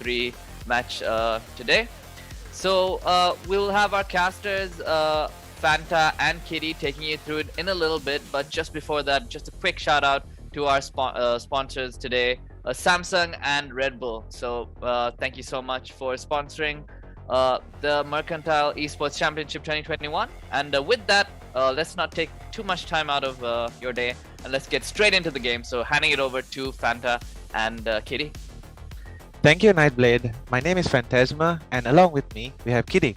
3 match today. So we'll have our casters, Fanta and Kitty, taking you through it in a little bit. But just before that, just a quick shout out to our sponsors today, Samsung and Red Bull. So thank you so much for sponsoring the Mercantile Esports Championship 2021. And with that, let's not take too much time out of your day, and let's get straight into the game. So handing it over to Fanta and Kitty. Thank you, Nightblade. My name is Phantasma, and along with me, we have Kitty.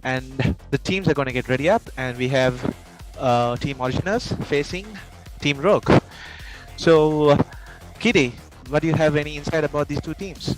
And the teams are going to get ready up, and we have Team Originals facing Team Rogue. So, Kitty, what do you have any insight about these two teams?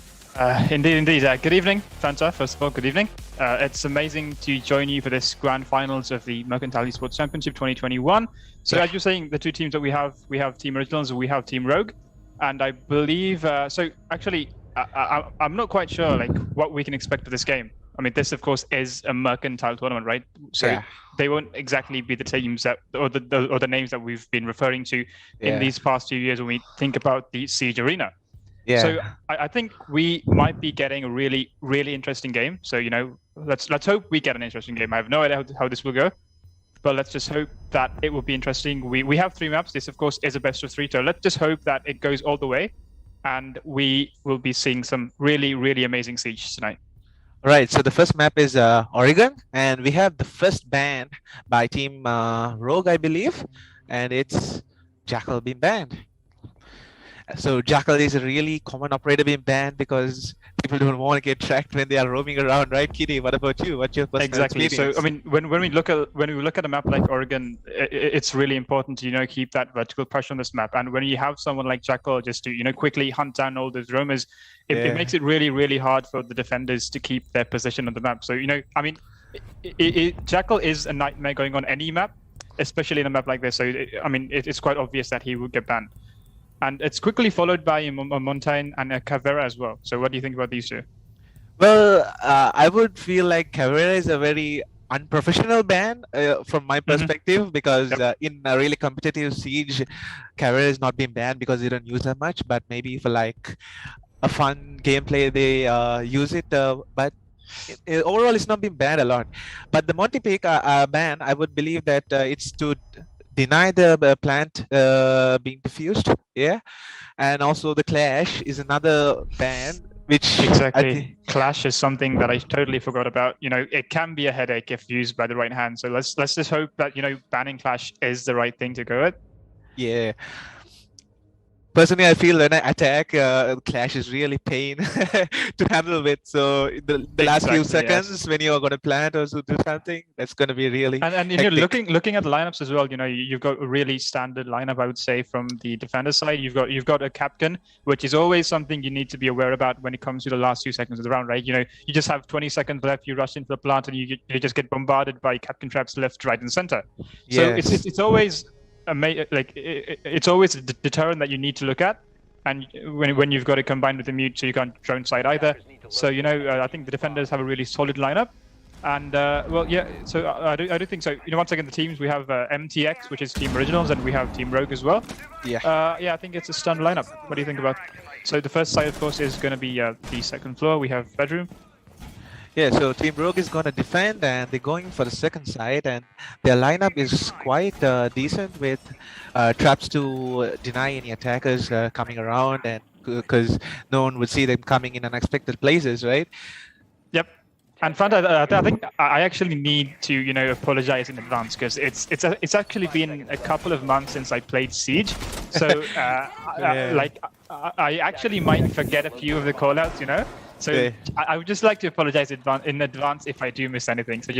Indeed. Good evening, Fanta. First of all, good evening. It's amazing to join you for this grand finals of the Mercantile Esports Championship 2021. So as you're saying, the two teams that we have Team Originals and we have Team Rogue. And I believe, so actually, I'm not quite sure like what we can expect for this game. I mean, this of course is a Mercantile tournament, right? So they won't exactly be the teams that, or the names that we've been referring to in these past few years when we think about the Siege Arena. Yeah. So I think we might be getting a really, really interesting game. So, you know, let's hope we get an interesting game. I have no idea how this will go, but let's just hope that it will be interesting. We have 3 maps. This, of course, is a best of 3. So let's just hope that it goes all the way, and we will be seeing some really, really amazing Siege tonight. All right. So the first map is Oregon, and we have the first ban by Team Rogue, I believe, and it's Jackal being banned. So Jackal is a really common operator being banned because people don't want to get tracked when they are roaming around, right? Kitty, what about you? What's your personal experience? So I mean, when we look at a map like Oregon, it's really important to, you know, keep that vertical pressure on this map. And when you have someone like Jackal just to, you know, quickly hunt down all those roamers, it makes it really, really hard for the defenders to keep their position on the map. So, you know, I mean, Jackal is a nightmare going on any map, especially in a map like this. So I mean, it's quite obvious that he would get banned. And it's quickly followed by a Montaigne and a Caveira as well. So what do you think about these two? Well, I would feel like Caveira is a very unprofessional ban from my perspective, because in a really competitive Siege, Caveira is not being banned because they don't use that much. But maybe for like a fun gameplay, they use it. But overall, it's not being banned a lot. But the Monty Pick ban, I would believe that it's to deny the plant being diffused, and also the Clash is another ban, which exactly Clash is something that I totally forgot about. You know, it can be a headache if used by the right hand. So let's just hope that, you know, banning Clash is the right thing to go with. Yeah. Personally, I feel when I attack, Clash is really pain to handle with. So the last few seconds, when you are going to plant or do something, that's going to be really and you know, looking at the lineups as well. You know, you've got a really standard lineup, I would say, from the defender side. You've got a Capcan, which is always something you need to be aware about when it comes to the last few seconds of the round, right? You know, you just have 20 seconds left. You rush into the plant, and you just get bombarded by Capcan traps left, right, and center. So it's always it's always a deterrent that you need to look at, and when you've got it combined with the mute, so you can't drone side either. So, you know, I think the defenders have a really solid lineup, and so I do think so. You know, once again, the teams, we have MTX, which is Team Originals, and we have Team Rogue as well. I think it's a stunned lineup. What do you think about? So the first side, of course, is going to be the second floor. We have bedroom. Yeah, so Team Rogue is going to defend, and they're going for the second side, and their lineup is quite decent with traps to deny any attackers coming around, and because no one would see them coming in unexpected places, right? Yep. And Fanta, I think I actually need to, you know, apologize in advance, because it's actually been a couple of months since I played Siege, so like I actually might forget a few of the callouts, you know. So I would just like to apologize in advance if I do miss anything. So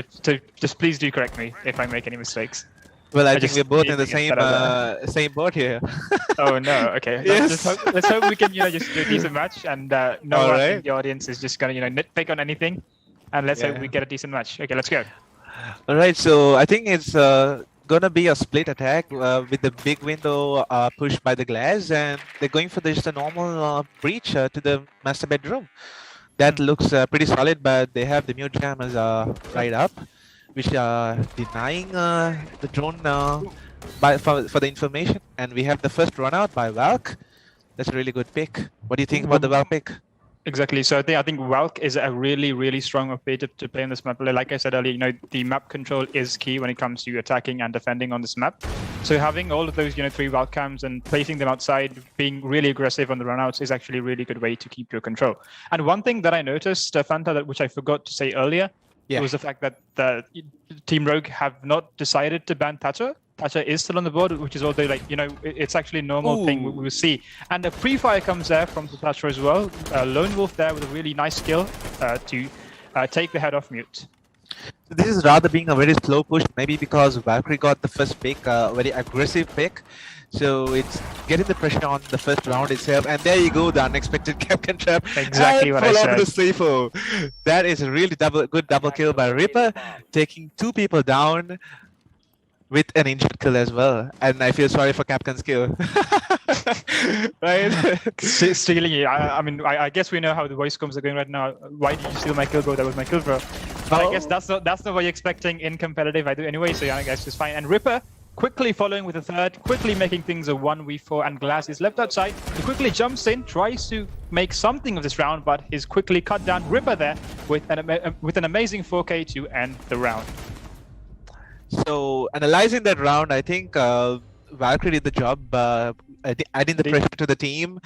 just please do correct me if I make any mistakes. Well, I think we're both in the same boat here. Oh no! Okay. Let's hope we can, you know, just do a decent match, and no one in the audience is just gonna, you know, nitpick on anything, and let's hope we get a decent match. Okay, let's go. All right. So I think it's gonna be a split attack with the big window pushed by the glass, and they're going for just a normal breach to the master bedroom. That looks pretty solid, but they have the mute jammers right up, which are denying the drone for the information. And we have the first run out by Valk. That's a really good pick. What do you think about the Valk pick? Exactly. So I think Valk is a really strong OP to play on this map. Like I said earlier, the map control is key when it comes to attacking and defending on this map. So having all of those, 3 Valk cams and placing them outside, being really aggressive on the runouts is actually a really good way to keep your control. And one thing that I noticed, Fanta, which I forgot to say earlier, was the fact that the Team Rogue have not decided to ban Thatcher. Thatcher is still on the board, which is although it's actually a normal thing we will see. And a pre-fire comes there from the Thatcher as well. Lone Wolf there with a really nice skill to take the head off mute. So this is rather being a very slow push, maybe because Valkyrie got the first pick, very aggressive pick. So it's getting the pressure on the first round itself, and there you go, the unexpected Capcan trap. Exactly what I said. The Safo. That is a really good double kill by Reaper, taking 2 people down with an injured kill as well. And I feel sorry for Capcan's kill. Right? Stealing it. I guess we know how the voice comms are going right now. Why did you steal my kill, bro? That was my kill, bro. But I guess that's not what you're expecting in competitive. I do anyway, so I guess it's fine. And Ripper quickly following with a third, quickly making things a 1v4, and Glass is left outside. He quickly jumps in, tries to make something of this round, but is quickly cut down. Ripper there with an amazing 4K to end the round. So analyzing that round, I think Valkyrie did the job, adding the pressure to the team.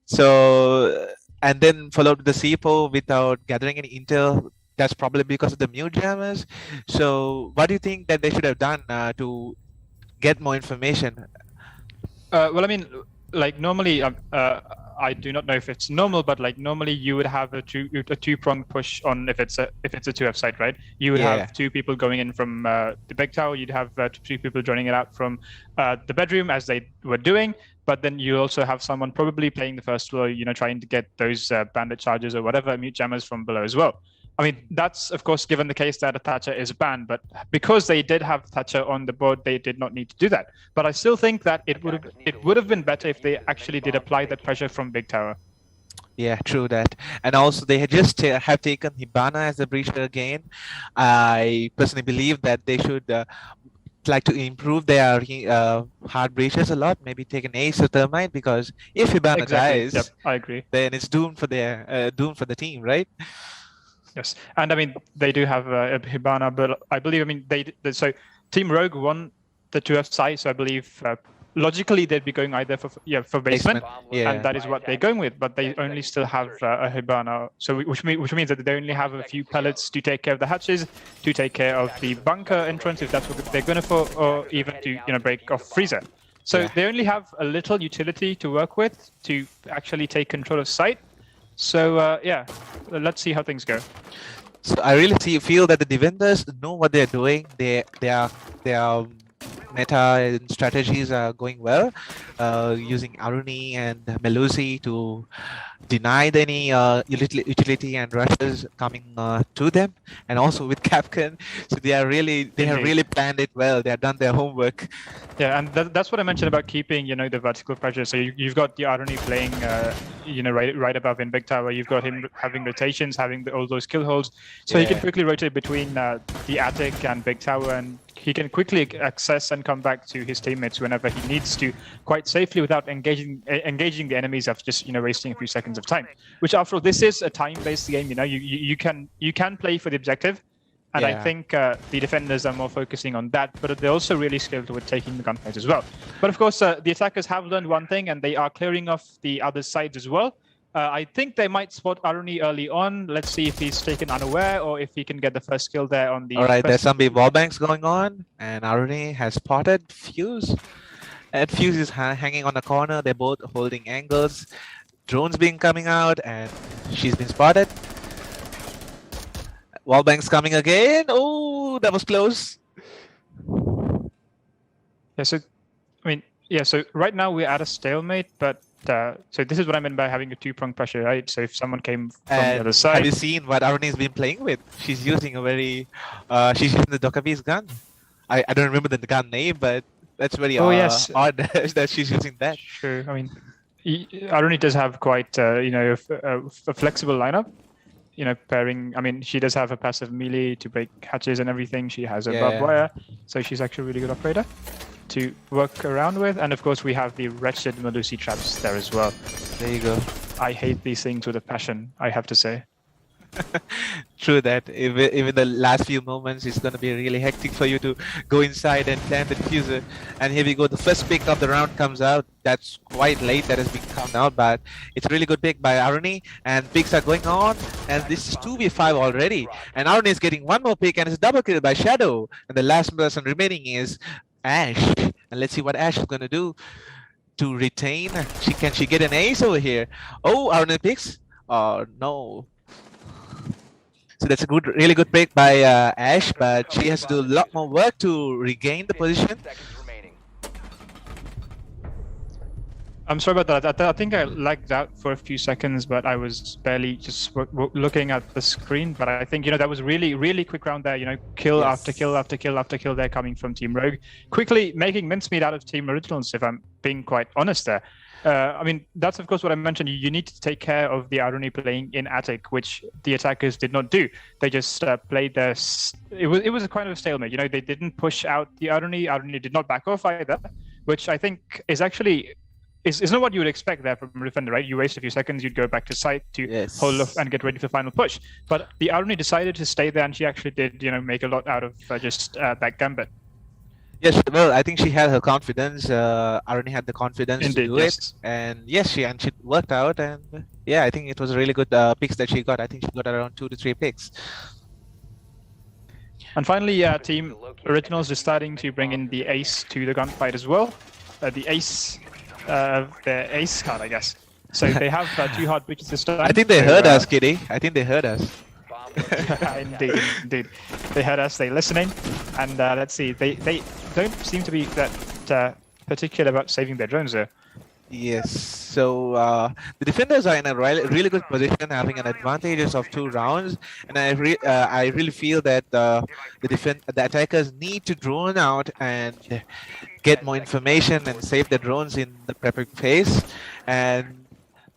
So, and then followed the C4 without gathering any intel. That's probably because of the mute jammers. So what do you think that they should have done to get more information? Well, I mean, normally, I do not know if it's normal, but normally you would have a two-prong push on if it's a 2F site, right? You would have 2 people going in from the big tower. You'd have 2 people joining it out from the bedroom as they were doing. But then you also have someone probably playing the first floor, trying to get those bandit charges or whatever mute jammers from below as well. I mean, that's, of course, given the case that a Thatcher is banned, but because they did have Thatcher on the board, they did not need to do that. But I still think that it would have been better if they actually did apply that pressure from Big Tower. Yeah, true that. And also, they had just have taken Hibana as a breacher again. I personally believe that they should like to improve their hard breaches a lot. Maybe take an Ace or Thermite, because if Hibana dies, I agree. Then it's doomed for the team, right? Yes, and I mean they do have Hibana, but I believe so Team Rogue won the 2F side, so I believe logically they'd be going either for basement, and that is what they're going with. But they only still have a Hibana, so which means that they only have a few pellets to take care of the hatches, to take care of the bunker entrance if that's what they're going for, or even to break off freezer. So they only have a little utility to work with to actually take control of site. So let's see how things go. So I really feel that the defenders know what they're doing. Their meta and strategies are going well, using Aruni and Melusi to deny any utility and rushes coming to them, and also with Capcan. So they have really planned it well. They have done their homework. Yeah, and that's what I mentioned about keeping the vertical pressure. So you've got the Aruni playing right above in Big Tower. You've got him having rotations, having all those kill holds, so he can quickly rotate between the attic and Big Tower, and he can quickly access and come back to his teammates whenever he needs to, quite safely, without engaging the enemies after just wasting a few seconds of time. Which, after all, this is a time-based game. You can play for the objective, and I think the defenders are more focusing on that. But they're also really skilled with taking the gunfights as well. But of course, the attackers have learned one thing, and they are clearing off the other sides as well. I think they might spot Aruni early on. Let's see if he's taken unaware or if he can get the first kill there on the... Alright, there's some big wall banks going on, and Aruni has spotted Fuse. And Fuse is hanging on the corner. They're both holding angles. Drones being coming out, and she's been spotted. Wall banks coming again. Oh, that was close. Yeah, so right now we're at a stalemate, but so this is what I meant by having a two-prong pressure, right? So if someone came from the other side... Have you seen what Aruni's been playing with? She's using she's using the Dokavi's gun. I don't remember the gun name, but that's very odd that she's using that. Sure, I mean, Aruni does have quite, a flexible lineup. Pairing, I mean, she does have a passive melee to break hatches and everything. She has a barbed wire, so she's actually a really good operator to work around with. And of course, we have the wretched Melusi traps there as well. There you go. I hate these things with a passion, I have to say. True that. Even the last few moments, it's going to be really hectic for you to go inside and plant the diffuser. And here we go. The first pick of the round comes out. That's quite late. That has been counted out, but it's a really good pick by Aruni. And picks are going on. And this is 2v5 already. And Aruni is getting one more pick, and it's a double kill by Shadow. And the last person remaining is Ash. And let's see what Ash is going to do to retain. Can she get an ace over here? Oh, Aruni picks. Oh, no. So that's a really good pick by Ash, but she has to do a lot more work to regain the position. I'm sorry about that. I think I lagged out for a few seconds, but I was barely just looking at the screen. But I think, that was really quick round there. Kill after kill after kill after kill there coming from Team Rogue. Quickly making mincemeat out of Team Originals, if I'm being quite honest there. I mean, that's of course what I mentioned. You need to take care of the Aruni playing in attic, which the attackers did not do. They just played their. It was a kind of stalemate. They didn't push out the Aruni. Aruni did not back off either, which I think is actually is not what you would expect there from a defender, right? You waste a few seconds, you'd go back to site to hold off and get ready for the final push. But the Aruni decided to stay there, and she actually did, make a lot out of just that gambit. Yes, well, I think she had her confidence. Aruni had the confidence to do it, and yes, she worked out. And yeah, I think it was a really good picks that she got. I think she got around 2 to 3 picks. And finally, Team Originals is starting to bring in the ace to the gunfight as well. The ace, their ace card, I guess. So they have 2 hard breaches this time. I think they heard us, Kitty. I think they heard us. Indeed. They heard us, they're listening. And let's see, they don't seem to be that particular about saving their drones there. Yes, so the defenders are in a really good position, having an advantage of 2 rounds, and I really feel that the attackers need to drone out and get more information and save the drones in the prepping phase, and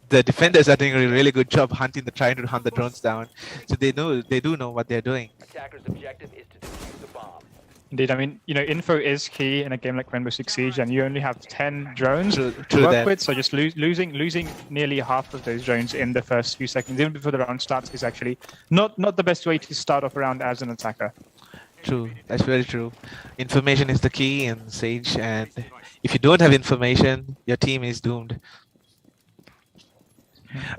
the defenders are doing a really good job trying to hunt the drones down, so they do know what they're doing. Attacker's objective is to defuse the bomb. Indeed, I mean, info is key in a game like Rainbow Six Siege, and you only have 10 drones True to work that. with, so just losing nearly half of those drones in the first few seconds, even before the round starts, is actually not the best way to start off a round as an attacker. True, that's very true. Information is the key in Siege, and if you don't have information, your team is doomed.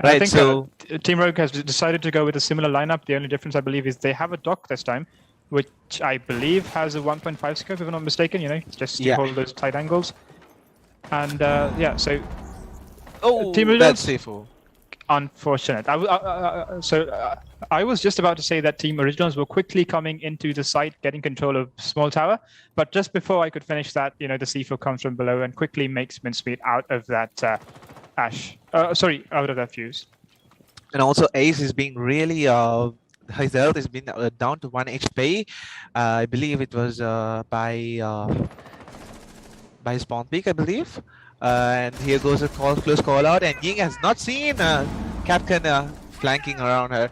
Right, I think so Team Rogue has decided to go with a similar lineup. The only difference, I believe, is they have a dock this time, which I believe has a 1.5 scope, if I'm not mistaken, just to hold those tight angles. And yeah, so Team Originals, that's safe. unfortunate. I was just about to say that Team Originals were quickly coming into the site, getting control of small tower, but just before I could finish that, the C4 comes from below and quickly makes mincemeat out of that Ash. Sorry, out of that fuse. And also Ace is being really his health has been down to 1 HP. I believe it was by spawn peak, I believe. And here goes a close call out, and Ying has not seen Capcan flanking around her.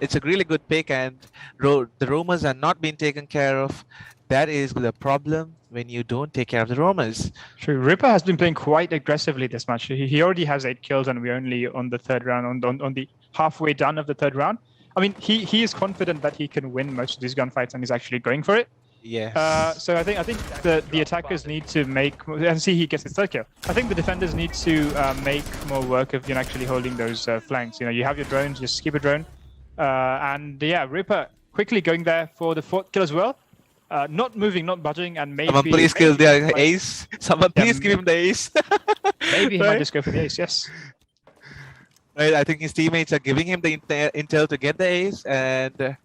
It's a really good pick, and the roamers are not being taken care of. That is the problem when you don't take care of the roamers. True. Ripper has been playing quite aggressively this match. He already has 8 kills, and we're only on the 3rd round, on the halfway done of the 3rd round. I mean, he is confident that he can win most of these gunfights, and he's actually going for it. Yeah. So I think the attackers need to make, and see, he gets his 3rd kill. I think the defenders need to make more work of actually holding those flanks. You have your drones, just skip a drone, and yeah, Ripper quickly going there for the 4th kill as well. Not moving, not budging, and maybe. Someone please kill the ace. Someone please give him the ace. Maybe he might just go for the ace. Yes. Right, I think his teammates are giving him the intel to get the ace, and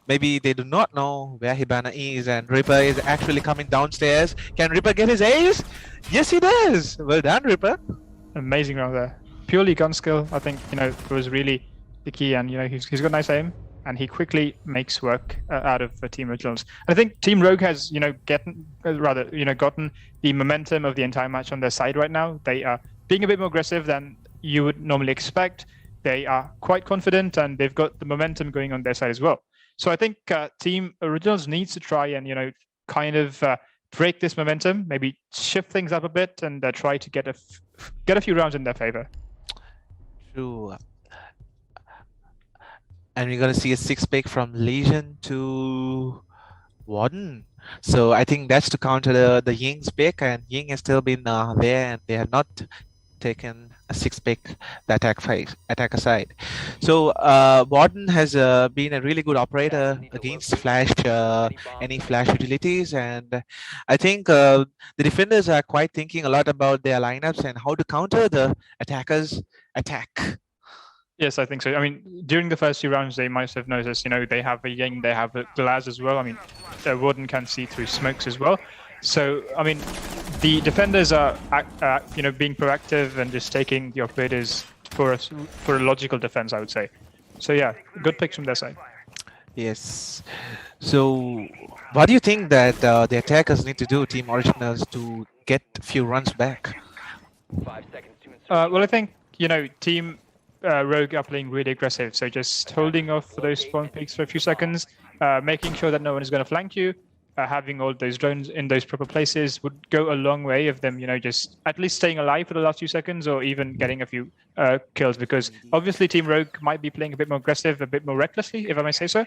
maybe they do not know where Hibana is, and Ripper is actually coming downstairs. Can Ripper get his ace? Yes, he does. Well done, Ripper. Amazing round there. Purely gun skill, I think, was really the key, and he's got nice aim, and he quickly makes work out of Team Originals. I think Team Rogue has, gotten the momentum of the entire match on their side right now. They are being a bit more aggressive than you would normally expect. They are quite confident, and they've got the momentum going on their side as well. So I think Team Originals needs to try and, kind of break this momentum, maybe shift things up a bit, and try to get a few rounds in their favor. True. And we're gonna see a six pick from Legion to Warden. So I think that's to counter the Ying's pick, and Ying has still been there, and they have not taken a six pick the attack aside. So Warden has been a really good operator against flash any flash utilities, and I think the defenders are quite thinking a lot about their lineups and how to counter the attackers' attack. Yes, I think so. I mean, during the first few rounds, they might have noticed, they have a Ying, they have a Glaz as well. I mean, Warden can see through smokes as well. So, I mean, the defenders are, being proactive and just taking the operators for a logical defense, I would say. So, yeah, good picks from their side. Yes. So, what do you think that the attackers need to do, Team Originals, to get a few runs back? 5 seconds to insert. Well, I think, Team Rogue are playing really aggressive, so just holding off for those spawn peaks for a few seconds, making sure that no one is going to flank you, having all those drones in those proper places would go a long way of them, just at least staying alive for the last few seconds or even getting a few kills, because obviously Team Rogue might be playing a bit more aggressive, a bit more recklessly, if I may say so.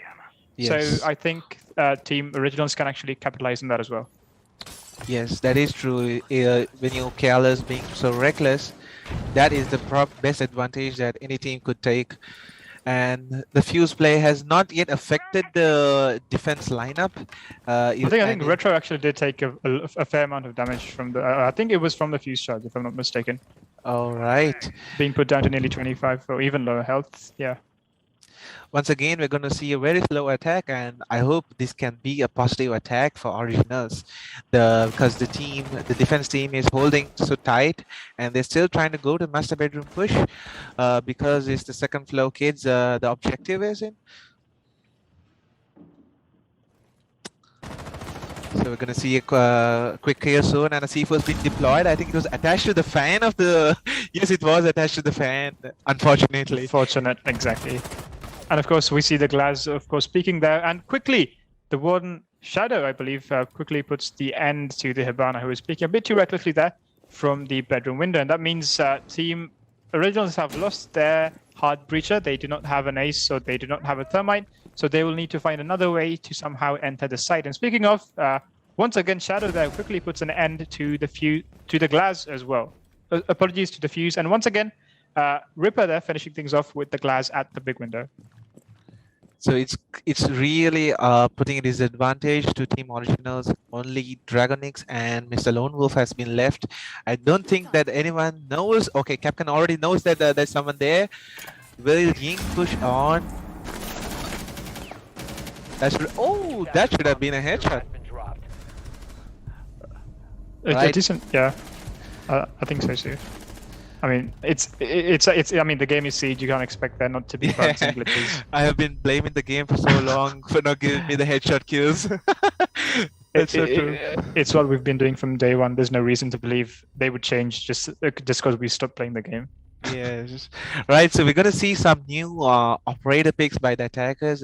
Yes. So I think Team Originals can actually capitalize on that as well. Yes, that is true. When you're careless, being so reckless, that is the best advantage that any team could take. And the fuse play has not yet affected the defense lineup. I think Retro actually did take a fair amount of damage from the. I think it was from the fuse charge, if I'm not mistaken. All right. Being put down to nearly 25 or even lower health. Yeah. Once again, we're going to see a very slow attack, and I hope this can be a positive attack for Originals, because the defense team is holding so tight, and they're still trying to go to master bedroom push, because it's the second floor kids. The objective is in. So we're going to see a quick kill soon, and a C4 has been deployed. I think it was attached to the fan of the. Yes, it was attached to the fan. Unfortunately. Fortunate, exactly. And of course, we see the Glaz, of course, peeking there. And quickly, the Warden Shadow, I believe, quickly puts the end to the Hibana, who is peeking a bit too recklessly there from the bedroom window. And that means Team Originals have lost their hard breacher. They do not have an ace, so they do not have a thermite. So they will need to find another way to somehow enter the site. And speaking of, once again, Shadow there quickly puts an end to the Glaz as well. Apologies to the fuse. And once again, Ripper there finishing things off with the Glaz at the big window. So it's really putting a disadvantage to Team Originals. Only Dragonix and Mr. Lone Wolf has been left. I don't think that anyone knows. Okay, Capcom already knows that there's someone there. Will Ying push on? That should have been a headshot. Right. Decent, yeah. I think so too. I mean, it's. I mean, the game is Siege. You can't expect there not to be bugs and glitches. I have been blaming the game for so long for not giving me the headshot kills. That's so true. It's what we've been doing from day one. There's no reason to believe they would change just because we stopped playing the game. Yes. Right. So we're gonna see some new operator picks by the attackers.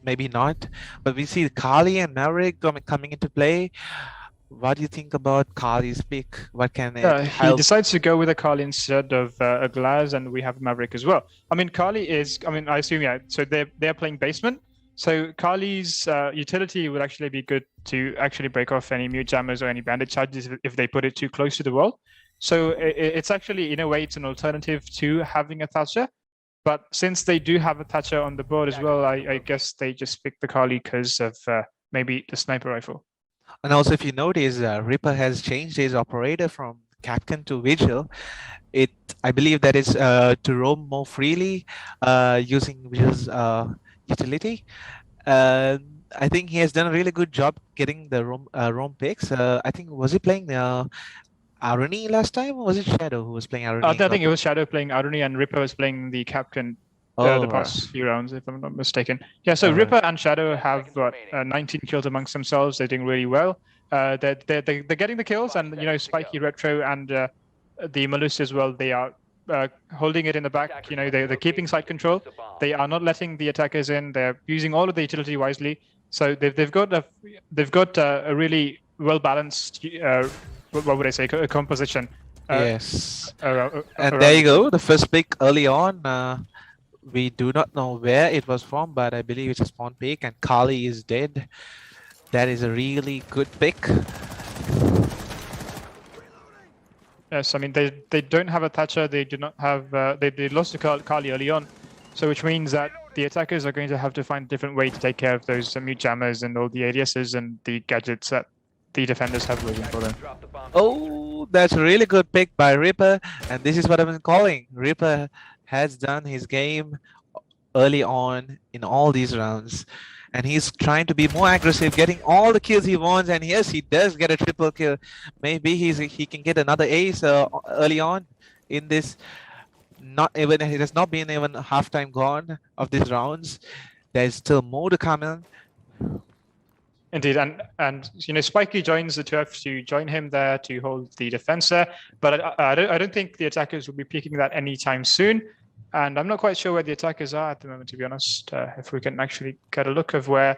Maybe not, but we see Kali and Maverick coming into play. What do you think about Kali's pick? What can it help? He decides to go with a Kali instead of a Glaz, and we have Maverick as well. I mean, Kali is. I mean, I assume So they're playing basement. So Kali's utility would actually be good to actually break off any mute jammers or any bandit charges if they put it too close to the wall. So it's actually, in a way, it's an alternative to having a Thatcher. But since they do have a Thatcher on the board as well, I guess they just picked the Kali because of maybe the sniper rifle. And also, if you notice, Ripper has changed his operator from Captain to Vigil. I believe that is to roam more freely using Vigil's utility. I think he has done a really good job getting the roam picks. I think, was he playing Aruni last time, or was it Shadow who was playing Aruni? I think it was Shadow playing Aruni, and Ripper was playing the Captain the past few rounds, if I'm not mistaken. Yeah, so Ripper and Shadow have 19 kills amongst themselves. They're doing really well. They're getting the kills, and Spiky, Retro, and the Malus as well. They are holding it in the back. They're keeping site control. They are not letting the attackers in. They're using all of the utility wisely. So they've got a really well balanced. What would I say? A composition Yes. around, And there you go, the first pick early on. We do not know where it was from, but I believe it's a spawn pick, and Kali is dead. That is a really good pick. Yes, I mean they don't have a Thatcher. They do not have. They lost to Kali early on, so which means that the attackers are going to have to find a different way to take care of those mute jammers and all the ADSs and the gadgets that the defenders have waiting for them. Drop the bomb. Oh, that's a really good pick by Ripper, and this is what I've been calling. Ripper has done his game early on in all these rounds, and he's trying to be more aggressive, getting all the kills he wants, and yes, he does get a triple kill. Maybe he can get another ace early on in this. Not even, it has not been even halftime gone of these rounds. There's still more to come in. Indeed, and you know, Spiky joins the 2F to join him there to hold the defense there, but I don't think the attackers will be peaking that anytime soon, and I'm not quite sure where the attackers are at the moment, to be honest. If we can actually get a look of where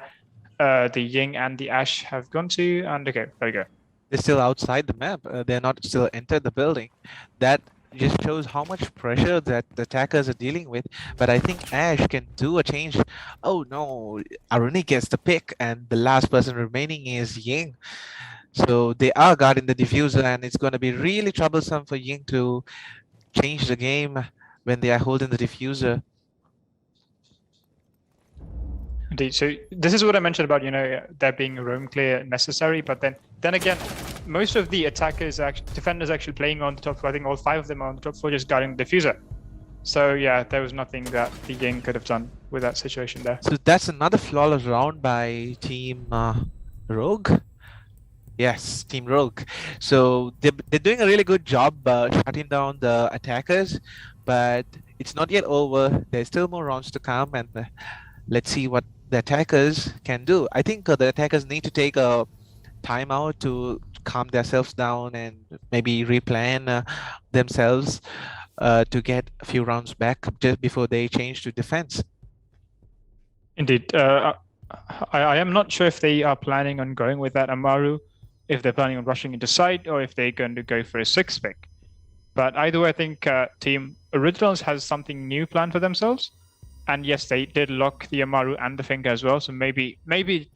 the Ying and the Ash have gone to, and okay, there we go. They're still outside the map. They're not still entered the building. That just shows how much pressure that the attackers are dealing with. But I think Ash can do a change. Oh no, Aruni gets the pick, and the last person remaining is Ying. So they are guarding the diffuser, and it's going to be really troublesome for Ying to change the game when they are holding the diffuser. Indeed. So this is what I mentioned about, you know, there being a roam clear necessary, but then again, most of the attackers, defenders actually playing on the top floor. I think all 5 of them are on the top floor just guarding the diffuser. So yeah, there was nothing that the Ying could have done with that situation there. So that's another flawless round by Team Rogue. Yes, Team Rogue. So they're doing a really good job shutting down the attackers, but it's not yet over. There's still more rounds to come, and let's see what the attackers can do. I think the attackers need to take a timeout to calm themselves down and maybe replan themselves to get a few rounds back just before they change to defense. Indeed. I am not sure if they are planning on going with that Amaru, if they're planning on rushing into side, or if they're going to go for a 6 pick. But either way, I think Team Originals has something new planned for themselves. And yes, they did lock the Amaru and the Finger as well, so maybe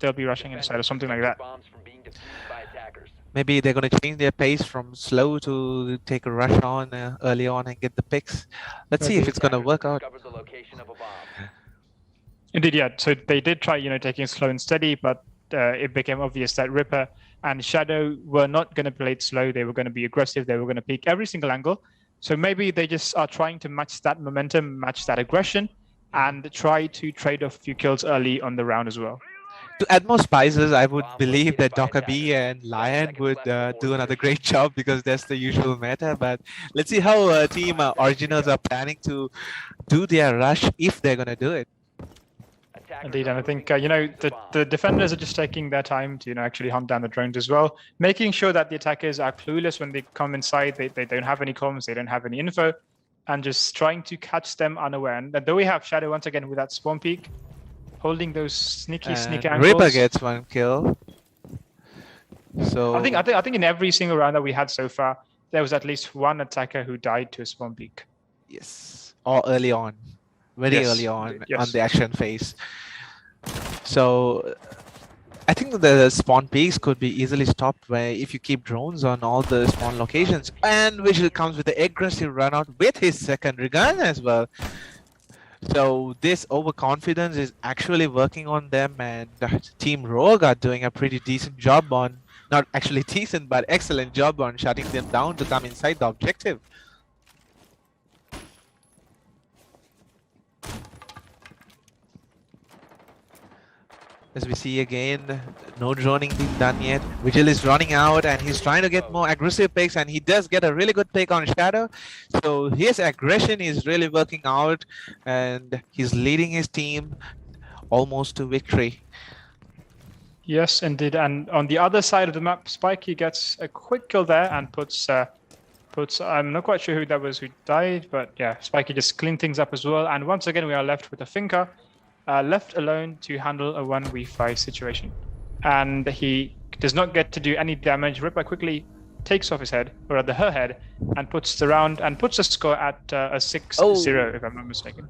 they'll be rushing inside or something like that. Bombs from being defused by attackers. Maybe they're going to change their pace from slow to take a rush on early on and get the picks. Let's see if it's going to work out. Discovered the location of a bomb. Indeed, yeah. So they did try, you know, taking it slow and steady, but it became obvious that Ripper and Shadow were not going to play it slow. They were going to be aggressive. They were going to peek every single angle. So maybe they just are trying to match that momentum, match that aggression, and try to trade off a few kills early on the round as well. To add more spices, I would believe that Docker B and Lion would do another great job because that's the usual meta. But let's see how Team Originals are planning to do their rush if they're going to do it. Indeed, and I think, you know, the defenders are just taking their time to, you know, actually hunt down the drones as well, making sure that the attackers are clueless when they come inside. They don't have any comms, they don't have any info, and just trying to catch them unaware. And though we have Shadow once again with that spawn peak, holding those sneaky angles. Ripper gets 1 kill. So I think in every single round that we had so far, there was at least 1 attacker who died to a spawn peak. yes, or early on, very Yes, early on yes. the action phase. So I think the spawn peaks could be easily stopped where if you keep drones on all the spawn locations, and which comes with the aggressive run out with his secondary gun as well. So this overconfidence is actually working on them, and Team Rogue are doing a pretty decent job on, not actually decent, but excellent job on shutting them down to come inside the objective. As we see again, no droning being done yet. Vigil is running out and he's trying to get more aggressive picks, and he does get a really good pick on Shadow. So his aggression is really working out and he's leading his team almost to victory. Yes, indeed. And on the other side of the map, Spiky gets a quick kill there and puts I'm not quite sure who that was who died, but yeah, Spiky just cleaned things up as well. And once again, we are left with a Finker. Left alone to handle a 1v5 situation. And he does not get to do any damage. Ripper quickly takes off his head, or rather her head, and puts the score at a 6-0, if I'm not mistaken.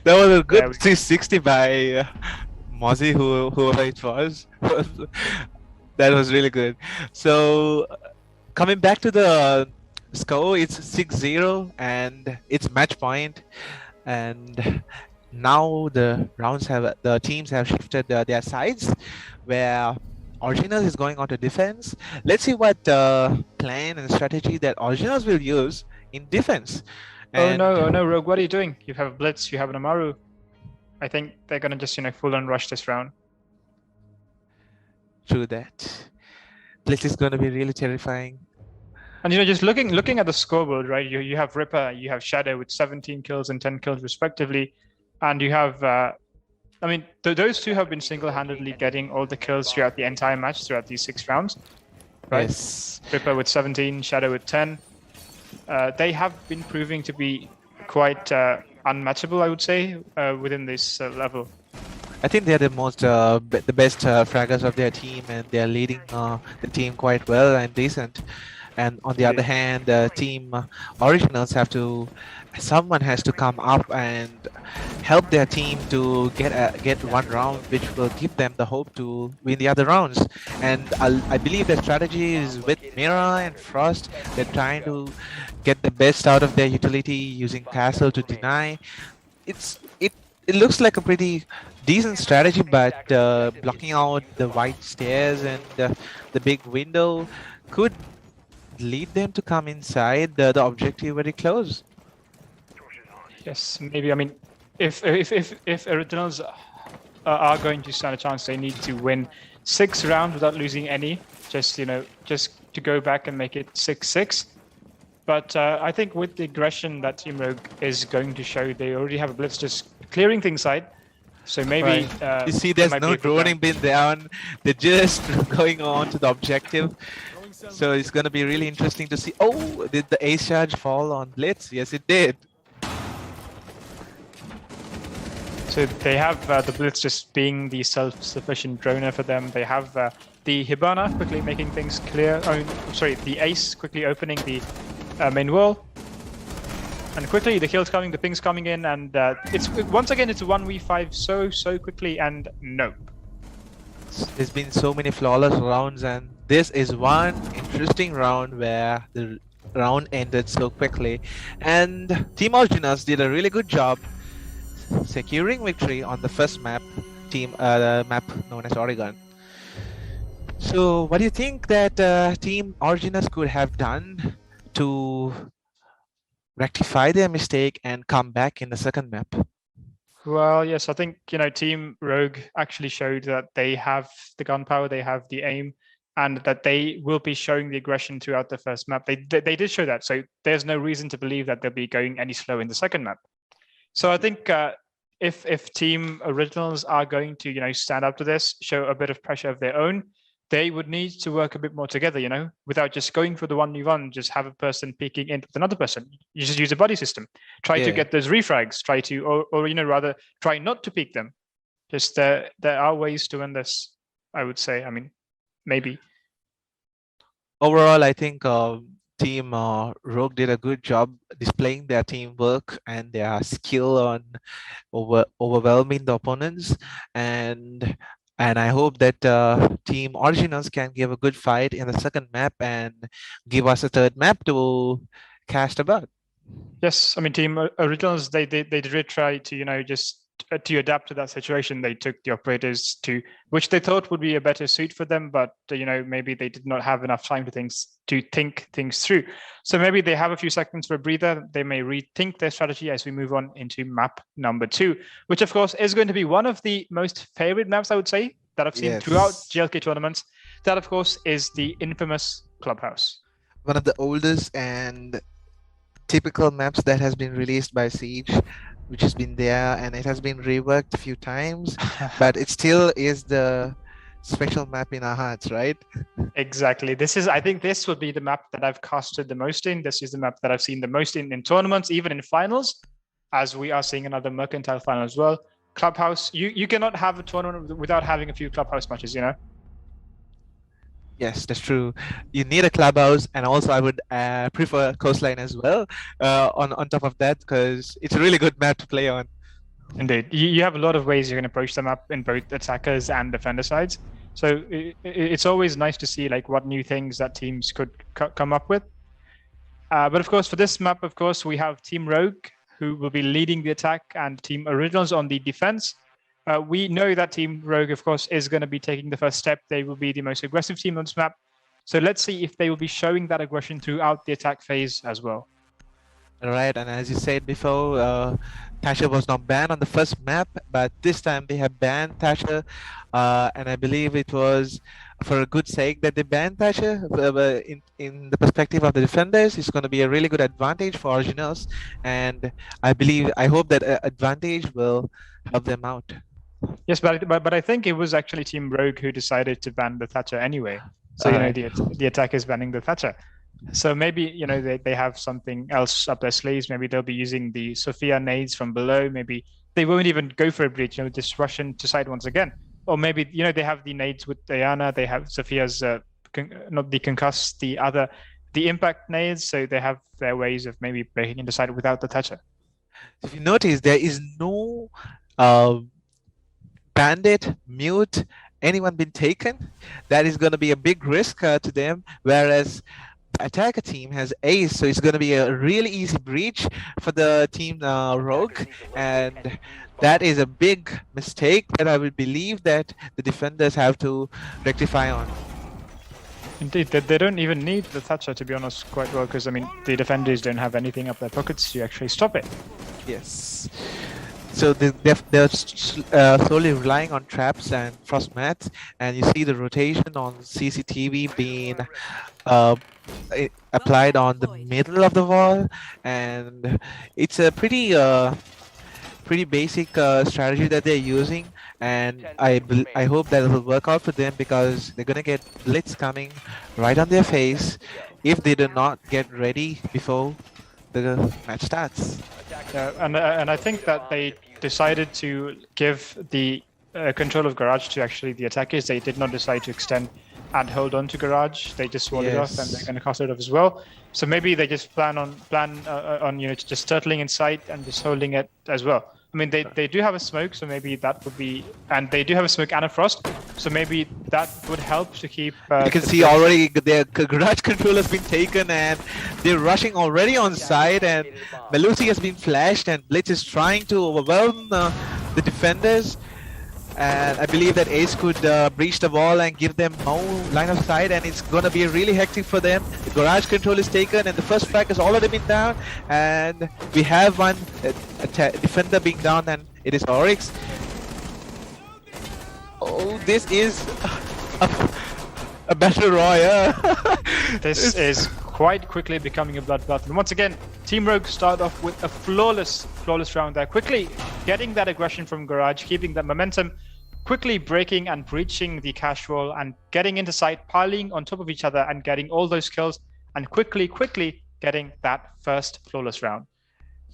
That was a good There we go. 360 by Mozzie, whoever it was. That was really good. So coming back to the score, it's 6-0 and it's match point. And now the teams have shifted their sides, where Originals is going on to defense. Let's see what plan and strategy that Originals will use in defense. Oh no, Rogue, what are you doing? You have a Blitz, you have an Amaru. I think they're gonna just, full on rush this round. True that. Blitz is going to be really terrifying. And just looking at the scoreboard, right? You have Ripper, you have Shadow with 17 kills and 10 kills respectively, and you have, those two have been single-handedly getting all the kills throughout the entire match, throughout these 6 rounds, right? Yes. Ripper with 17, Shadow with 10. They have been proving to be quite unmatchable, I would say, within this level. I think they're the best fraggers of their team, and they're leading the team quite well and decent. And on the other hand, the team Originals someone has to come up and help their team to get one round, which will give them the hope to win the other rounds. And I believe the strategy is with Mira and Frost. They're trying to get the best out of their utility using Castle to deny. It looks like a pretty decent strategy, but blocking out the white stairs and the big window could lead them to come inside the objective very close. Yes, maybe. If Originals are going to stand a chance, they need to win 6 rounds without losing any. Just to go back and make it 6-6. But I think with the aggression that Team Rogue is going to show, they already have a Blitz just clearing things side. So maybe you see, there's no droning bin down. They're just going on to the objective. So it's going to be really interesting to see. Oh, did the ace charge fall on Blitz? Yes, it did. So they have the Blitz just being the self-sufficient droner for them. They have the Hibana quickly making things clear. The ace quickly opening the main wall. And quickly the kills coming, the pings coming in, and once again it's a 1v5 so quickly, and nope. There's been so many flawless rounds, and this is one interesting round where the round ended so quickly. And Team Originals did a really good job securing victory on the first map, map known as Oregon. So what do you think that Team Originals could have done to rectify their mistake and come back in the second map? Well, yes, I think, Team Rogue actually showed that they have the gunpowder, they have the aim, and that they will be showing the aggression throughout the first map. They did show that, so there's no reason to believe that they'll be going any slow in the second map. So I think if Team Originals are going to, stand up to this, show a bit of pressure of their own, they would need to work a bit more together, without just going for the 1v1, just have a person peeking in with another person. You just use a buddy system. Try to get those refrags, or rather try not to peek them. Just there are ways to win this, I would say. Maybe. Overall, I think Team Rogue did a good job displaying their teamwork and their skill on overwhelming the opponents, and I hope that Team Originals can give a good fight in the second map and give us a third map to cast about. Yes, Team Originals, they did try to just to adapt to that situation. They took the operators which they thought would be a better suit for them, but maybe they did not have enough time to think things through. So maybe they have a few seconds for a breather. They may rethink their strategy as we move on into map number 2, which of course is going to be one of the most favorite maps, I would say, that I've seen throughout GLK tournaments. That of course is the infamous Clubhouse. One of the oldest and typical maps that has been released by Siege, which has been there, and it has been reworked a few times, but it still is the special map in our hearts, right? Exactly. I think this would be the map that I've casted the most in. This is the map that I've seen the most in tournaments, even in finals, as we are seeing another Mercantile final as well. Clubhouse, you cannot have a tournament without having a few Clubhouse matches, Yes, that's true. You need a clubhouse, and also I would prefer coastline as well. On top of that, because it's a really good map to play on. Indeed, you have a lot of ways you can approach them up in both attackers and defender sides. So it's always nice to see like what new things that teams could come up with. But of course, for this map, of course, we have Team Rogue, who will be leading the attack, and Team Originals on the defense. We know that Team Rogue, of course, is going to be taking the first step. They will be the most aggressive team on this map. So let's see if they will be showing that aggression throughout the attack phase as well. All right, and as you said before, Thatcher was not banned on the first map, but this time they have banned Thatcher, and I believe it was for a good sake that they banned Thatcher. In the perspective of the defenders, it's going to be a really good advantage for Originals, and I hope that advantage will help them out. Yes, but I think it was actually Team Rogue who decided to ban the Thatcher anyway. So the attack is banning the Thatcher. So maybe they have something else up their sleeves. Maybe they'll be using the Sophia nades from below. Maybe they won't even go for a breach. Just rush into side once again. Or maybe they have the nades with Diana. They have Sophia's not the concuss, the impact nades. So they have their ways of maybe breaking into side without the Thatcher. If you notice, there is no bandit, mute, anyone been taken. That is going to be a big risk to them. Whereas the attacker team has ace, so it's going to be a really easy breach for the team Rogue, and that is a big mistake that I would believe that the defenders have to rectify on. Indeed, they don't even need the Thatcher, to be honest, quite well, because I mean the defenders don't have anything up their pockets to actually stop it. Yes. So they're slowly relying on traps and frost mats, and you see the rotation on CCTV being applied on the middle of the wall, and it's a pretty basic strategy that they're using, and I hope that it will work out for them, because they're gonna get blitz coming right on their face if they do not get ready before the match starts. And I think that they decided to give the control of Garage to actually the attackers. They did not decide to extend and hold on to Garage. They just walled it off, and they're going to cast it off as well. So maybe they just plan on just turtling in sight and just holding it as well. I mean, they do have a smoke, so maybe that would be, and they do have a smoke and a frost, so maybe that would help to keep. You can see already their Garage control has been taken, and they're rushing already on side, and Melusi has been flashed, and Blitz is trying to overwhelm the defenders. And I believe that Ace could breach the wall and give them no line of sight, and it's gonna be really hectic for them. The Garage control is taken, and the first frag has already been down, and we have one defender being down, and it is Oryx. Oh, this is a battle royale. This is quite quickly becoming a bloodbath. And once again, Team Rogue start off with a flawless round there. Quickly getting that aggression from Garage, keeping that momentum, quickly breaking and breaching the cash wall and getting into sight, piling on top of each other and getting all those kills, and quickly getting that first flawless round.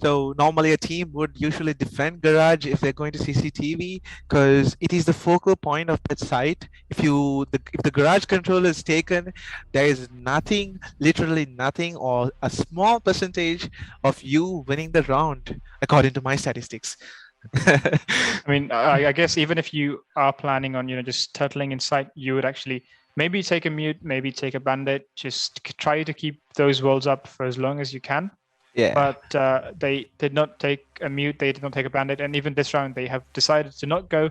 So normally a team would usually defend Garage if they're going to CCTV, because it is the focal point of that site. If the Garage control is taken, there is nothing, literally nothing, or a small percentage of you winning the round, according to my statistics. I mean, I guess even if you are planning on just turtling in sight, you would actually maybe take a mute, maybe take a bandit, just try to keep those walls up for as long as you can. Yeah. But they did not take a mute, they did not take a bandit, and even this round they have decided to not go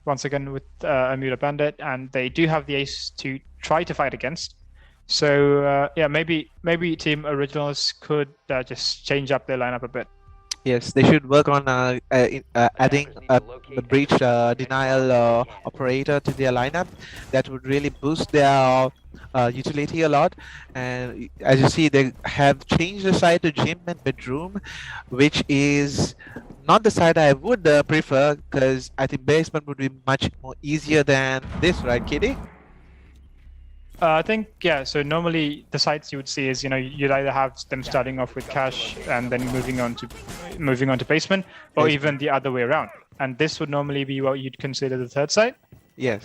once again with a mute or bandit, and they do have the ace to try to fight against. So yeah, maybe Team Originals could just change up their lineup a bit. Yes, they should work on adding a breach denial operator to their lineup. That would really boost their utility a lot. And as you see, they have changed the side to gym and bedroom, which is not the side I would prefer, because I think basement would be much more easier than this, right, Kitty? I think, yeah, so normally the sites you would see is, you'd either have them starting off with cash and then moving on to basement, or even the other way around. And this would normally be what you'd consider the third site. Yes.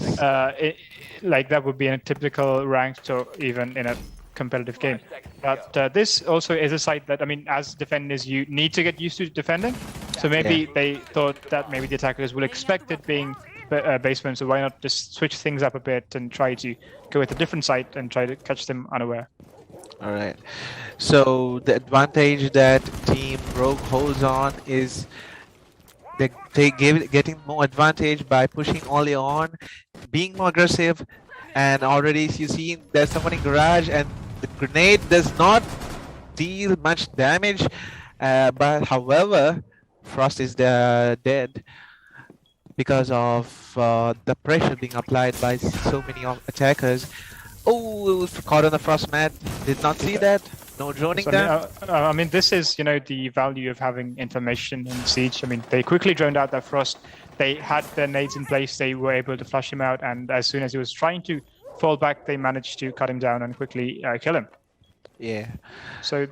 Like that would be in a typical ranked or even in a competitive game. But this also is a site that, I mean, as defenders, you need to get used to defending. So maybe they thought that maybe the attackers will expect it being basement, so why not just switch things up a bit and try to go with a different site and try to catch them unaware. All right. So the advantage that Team Rogue holds on is getting more advantage by pushing early on, being more aggressive, and already you see there's someone in garage and the grenade does not deal much damage, but however, Frost is dead because of the pressure being applied by so many attackers. Oh, caught on the Frost mat. Did not see that. No droning So, there. I mean, this is, the value of having information in Siege. I mean, they quickly droned out that Frost. They had their nades in place. They were able to flush him out. And as soon as he was trying to fall back, they managed to cut him down and quickly kill him. Yeah. So,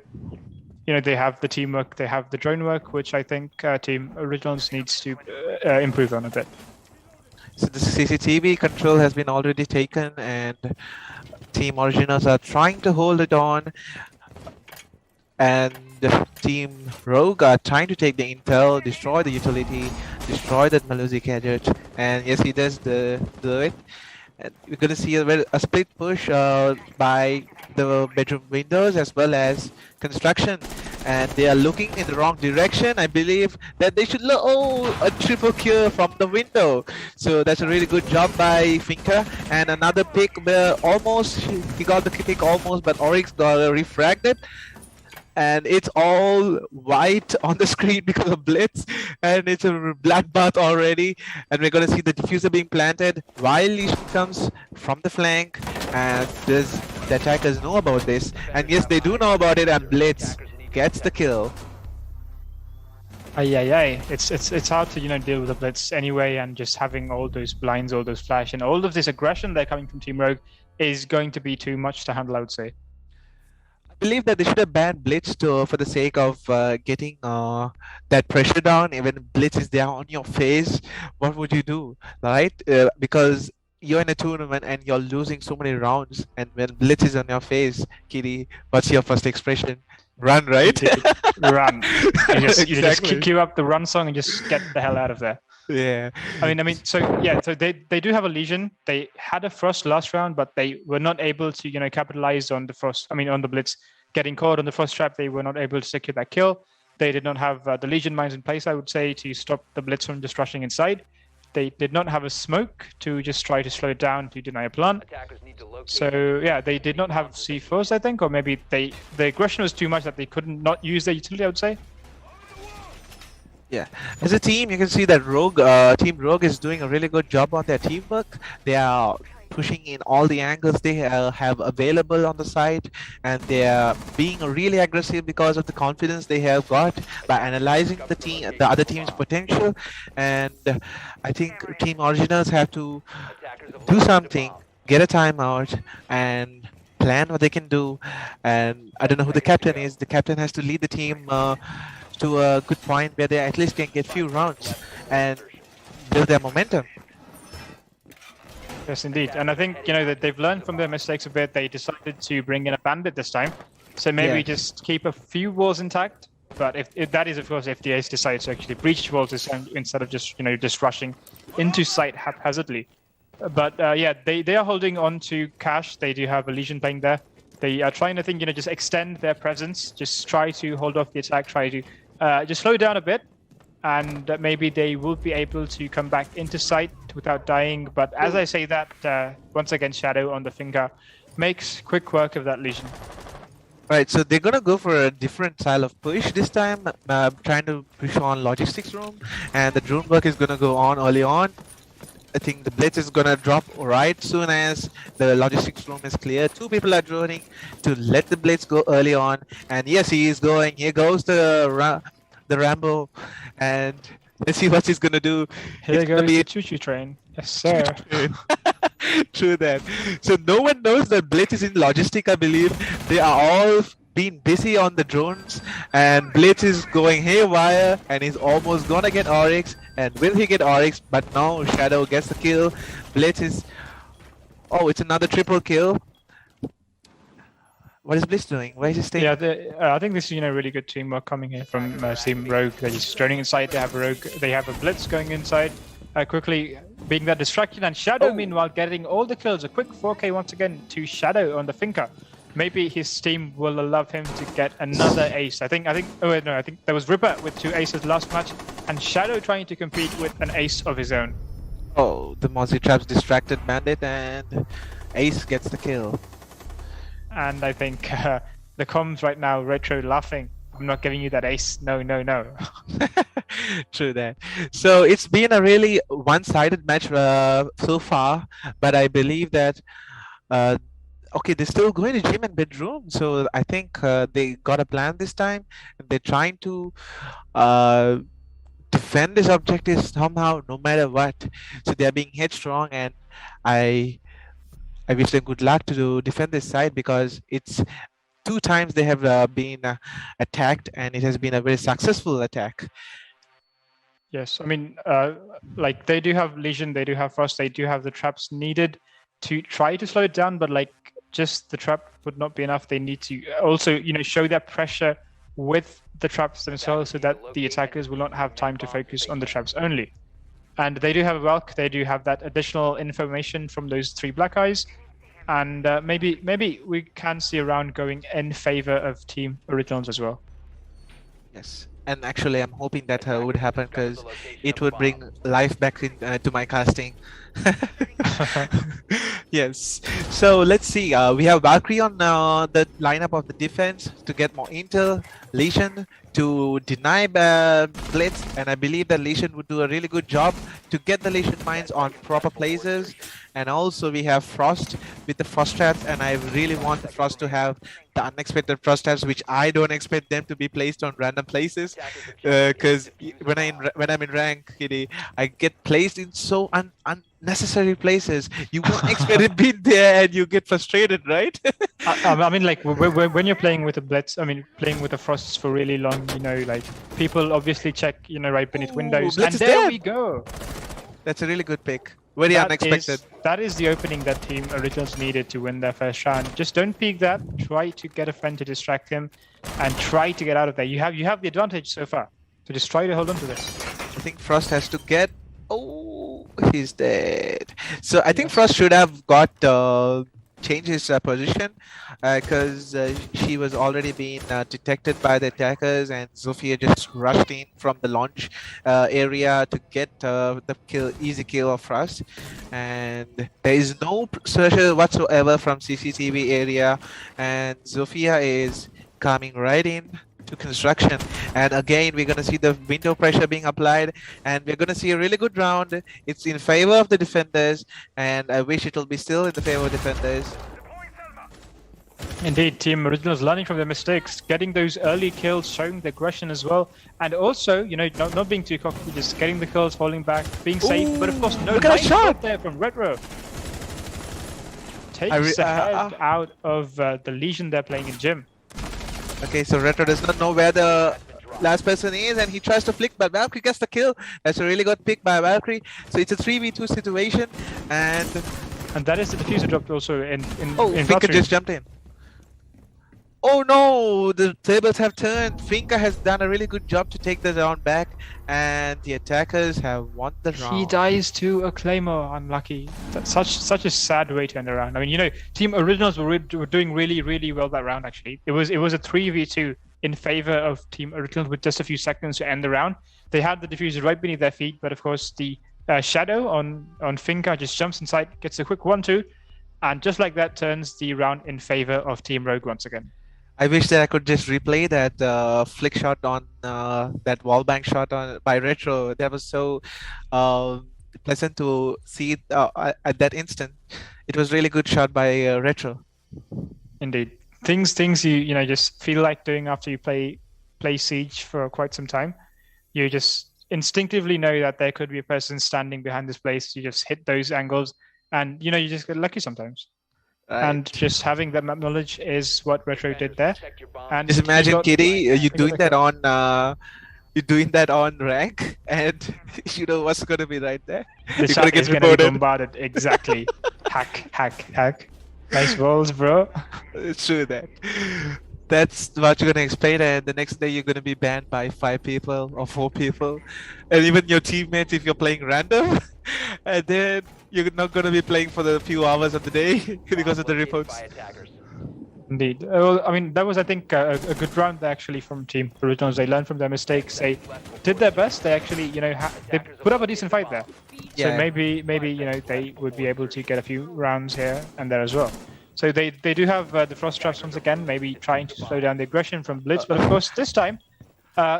they have the teamwork, they have the drone work, which I think Team Originals needs to improve on a bit. So the CCTV control has been already taken and Team Originals are trying to hold it on. And Team Rogue are trying to take the intel, destroy the utility, destroy that Malusi gadget. And yes, he does do it. And we're going to see a split push by the bedroom windows as well as construction. And they are looking in the wrong direction. I believe that they should look. Oh, a triple kill from the window. So that's a really good job by Finka. And another pick, almost, he got the pick almost, but Oryx got refracted. And it's all white on the screen because of Blitz, and it's a bloodbath already. And we're gonna see the diffuser being planted while Lesion comes from the flank. And does the attackers know about this? And yes, they do know about it, and Blitz gets the kill. It's hard to deal with the Blitz anyway, and just having all those blinds, all those flash, and all of this aggression they're coming from Team Rogue is going to be too much to handle, I would say. I believe that they should have banned Blitz for the sake of getting that pressure down. Even Blitz is there on your face, what would you do, right? Because you're in a tournament and you're losing so many rounds, and when Blitz is on your face, Kitty, what's your first expression? Run, right? Run. You just Exactly. queue up the run song and just get the hell out of there. Yeah. So they do have a Legion. They had a Frost last round, but they were not able to capitalize on the Frost. On the Blitz getting caught on the Frost trap. They were not able to secure that kill. They did not have the Legion mines in place, I would say, to stop the Blitz from just rushing inside. They did not have a smoke to just try to slow it down to deny a plant. So yeah, they did not have C4s, I think, or maybe the aggression was too much that they couldn't not use their utility, I would say. Yeah, as a team, you can see that Team Rogue is doing a really good job on their teamwork. They are pushing in all the angles they have available on the site, and they are being really aggressive because of the confidence they have got by analyzing the other team's potential. And I think Team Originals have to do something, get a timeout, and plan what they can do. And I don't know who the captain is. The captain has to lead the team to a good point where they at least can get few rounds and build their momentum. Yes, indeed. And I think, that they've learned from their mistakes a bit. They decided to bring in a bandit this time. So maybe just keep a few walls intact. But if that is, of course, if the Ace decides to actually breach walls this time instead of just rushing into sight haphazardly. But they are holding on to cash. They do have a Legion playing there. They are trying to just extend their presence. Just try to hold off the attack. Try to just slow down a bit. And maybe they will be able to come back into sight without dying. But as I say that, once again, Shadow on the finger makes quick work of that Legion. Right, so they're gonna go for a different style of push this time, trying to push on logistics room, and the drone work is gonna go on early on. I think the Blitz is gonna drop right soon as the logistics room is clear. Two people are droning to let the Blitz go early on, and yes, he is going. Here goes the Rambo, and let's see what he's gonna do. Here It's goes gonna be the choo-choo train. Yes, sir. True that. So no one knows that Blitz is in logistic, I believe. They are all being busy on the drones, and Blitz is going haywire, and he's almost gonna get Oryx. And will he get Oryx? But no, Shadow gets the kill. Blitz is... Oh, it's another triple kill. What is Blitz doing? Where is he staying? Yeah, I think this is really good teamwork coming here from Team Rogue. They're just droning inside. They have a Rogue. They have a Blitz going inside, quickly being that distraction. And Shadow, meanwhile, getting all the kills. A quick 4K once again to Shadow on the Finca. Maybe his team will allow him to get another ace. I think. Oh wait, no. I think there was Ripper with 2 aces last match, and Shadow trying to compete with an ace of his own. Oh, the Mozzie Traps distracted Bandit, and Ace gets the kill. And I think the comms right now, Retro laughing. I'm not giving you that ace. No, no, no. True that. So it's been a really one-sided match so far, but I believe that okay, they're still going to gym and bedroom, so I think they got a plan this time. They're trying to defend this objective somehow, no matter what. So they're being headstrong, and I wish them good luck to defend this side, because it's 2 times they have been attacked, and it has been a very successful attack. Yes, I mean, like they do have Legion, they do have Frost, they do have the traps needed to try to slow it down, but like just the trap would not be enough. They need to also, show that pressure with the traps themselves, so that the attackers will not have time to focus on the traps only. And they do have a Welk, they do have that additional information from those 3 Black Eyes. And maybe we can see a round going in favor of Team Originals as well. Yes, and actually I'm hoping that would happen, because it would bring life back in to my casting. Yes, so let's see. We have Valkyrie on the lineup of the defense to get more intel. Legion to deny Blitz, and I believe that Legion would do a really good job to get the Legion mines on proper places. And also we have Frost with the Frost traps, and I really want the Frost to have the unexpected Frost traps, which I don't expect them to be placed on random places, because when I'm in rank, Kitty, I get placed in so unnecessary places. You won't expect it being there, and you get frustrated, right? I mean, like when you're playing with a Blitz, I mean, playing with the Frosts for really long, like people obviously check, right beneath windows, and there we go. That's a really good pick. Very unexpected. That is the opening that Team Originals needed to win their first round. Just don't peek that. Try to get a friend to distract him, and try to get out of there. You have the advantage so far, so just try to hold on to this. I think Frost has to get. Oh, he's dead. So I think Frost should have got change his position, because she was already being detected by the attackers, and Zofia just rushed in from the launch area to get the easy kill of Frost. And there is no pressure whatsoever from CCTV area, and Zofia is coming right in to construction, and again we're going to see the window pressure being applied, and we're going to see a really good round. It's in favor of the defenders, and I wish it will be still in the favor of defenders. Indeed, Team Originals learning from their mistakes, getting those early kills, showing the aggression as well, and also, not being too cocky, just getting the kills, falling back, being safe, but of course no nice shot there from Retro. Takes the head out of the Legion they're playing in gym. Okay, so Retro does not know where the last person is, and he tries to flick, but Valkyrie gets the kill. That's a really good pick by Valkyrie. So it's a 3v2 situation, and that is the diffuser dropped also in Finka just jumped in. Oh no, the tables have turned. Finka has done a really good job to take the round back, and the attackers have won the round. He dies to a Claymore, unlucky. That's such a sad way to end the round. I mean, Team Originals were doing really, really well that round, actually. It was a 3v2 in favor of Team Originals with just a few seconds to end the round. They had the diffuser right beneath their feet, but of course the Shadow on Finka just jumps inside, gets a quick 1-2, and just like that turns the round in favor of Team Rogue once again. I wish that I could just replay that flick shot on that wallbang shot by Retro. That was so pleasant to see at that instant. It was really good shot by Retro. Indeed, things you just feel like doing after you play Siege for quite some time. You just instinctively know that there could be a person standing behind this place. You just hit those angles, and you just get lucky sometimes. Right. And just having that map knowledge is what Retro did there. And just imagine, Kitty, you doing that on you're doing that on rank, and you know what's gonna be right there. The You're chat get is going to be reported. bombarded. Exactly. Hack. Nice balls, bro. It's true that. That's what you're gonna explain, and the next day you're gonna be banned by 5 people or 4 people, and even your teammates if you're playing random, and then you're not gonna be playing for the few hours of the day because of the Located reports. by attackers. Indeed. Well, I mean, that was, I think, a good round actually from Team Originals. They learned from their mistakes. They did their best. They actually, you know, they put up a decent fight there. So Yeah. maybe, you know, they would be able to get a few rounds here and there as well. So they do have the Frost Traps once again, maybe trying to slow down the aggression from Blitz. But of course, this time,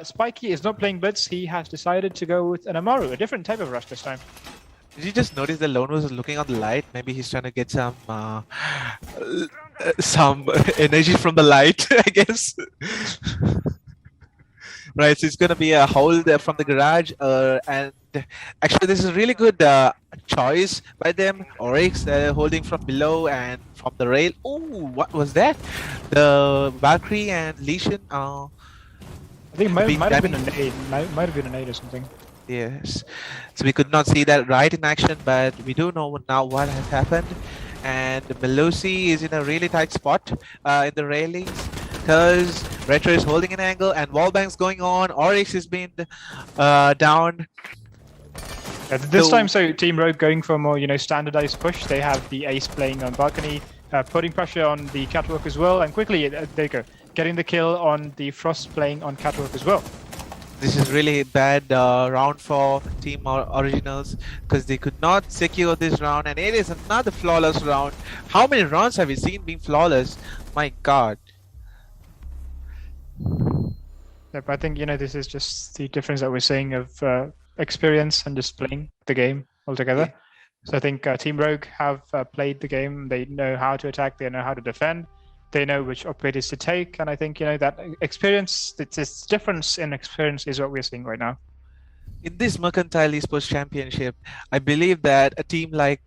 Spiky is not playing Blitz. He has decided to go with an Amaru, a different type of rush this time. Did you just notice the lone was looking on the light? Maybe he's trying to get some energy from the light, I guess. Right, so it's gonna be a hold from the garage, and actually this is a really good choice by them. Oryx holding from below and from the rail. Oh, what was that? The Valkyrie and Lesion. I think it might Big have been a damage. nade. Might have been a nade or something. Yes, so we could not see that right in action, but we do know now what has happened. And Melusi is in a really tight spot in the railings because Retro is holding an angle and wallbang's going on. Oryx has been down. This So- time, so Team Rogue going for a more, you know, standardized push. They have the Ace playing on balcony, putting pressure on the catwalk as well, and quickly there you go, getting the kill on the Frost playing on catwalk as well. This is really bad round for Team Originals because they could not secure this round, and it is another flawless round. How many rounds have we seen being flawless? My God. Yep, I think, you know, this is just the difference that we're seeing of experience and just playing the game altogether. Yeah. So I think Team Rogue have played the game. They know how to attack. They know how to defend. They know which operators to take. And I think, you know, that experience, this difference in experience is what we're seeing right now. In this Mercantile Esports Championship, I believe that a team like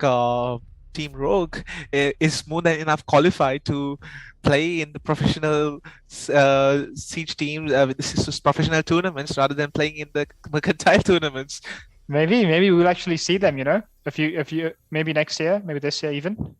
Team Rogue is more than enough qualified to play in the professional siege teams, this is professional tournaments rather than playing in the Mercantile tournaments. Maybe we'll actually see them, you know, if you maybe next year, maybe this year even,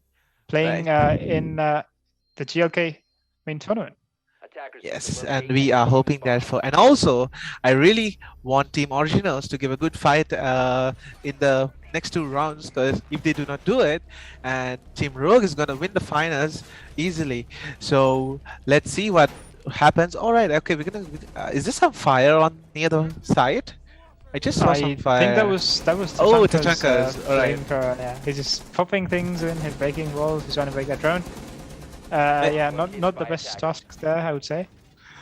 playing in the GLK main tournament. Attackers Yes, locate and we are hoping that for, and also I really want Team Originals to give a good fight in the next 2 rounds, because if they do not do it, and Team Rogue is gonna win the finals easily. So let's see what happens. All right, okay, we're gonna. Is there some fire on near the side? I just saw some I fire. think that was Oh, Tachanka's, Tachanka's, alright. flamethrower, yeah. He's just popping things in, he's breaking walls, he's trying to break that drone. Yeah, not the best tasks there, I would say.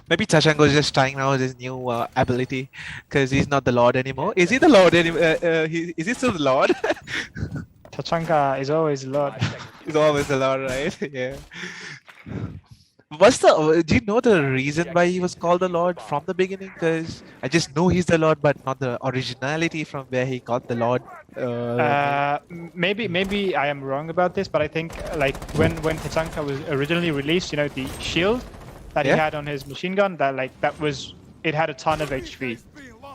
Maybe Tachanko is just trying out his new ability because he's not the Lord anymore. Is he the Lord anymore? Is he still the Lord? Tachanka is always a lot. 5 seconds. He's always the Lord, right? Yeah. What's the? Do you know the reason why he was called the Lord from the beginning? Because I just know he's the Lord, but not the originality from where he got the Lord. Maybe I am wrong about this, but I think like when Tachanka was originally released, you know, the shield that Yeah. he had on his machine gun, it had a ton of HP.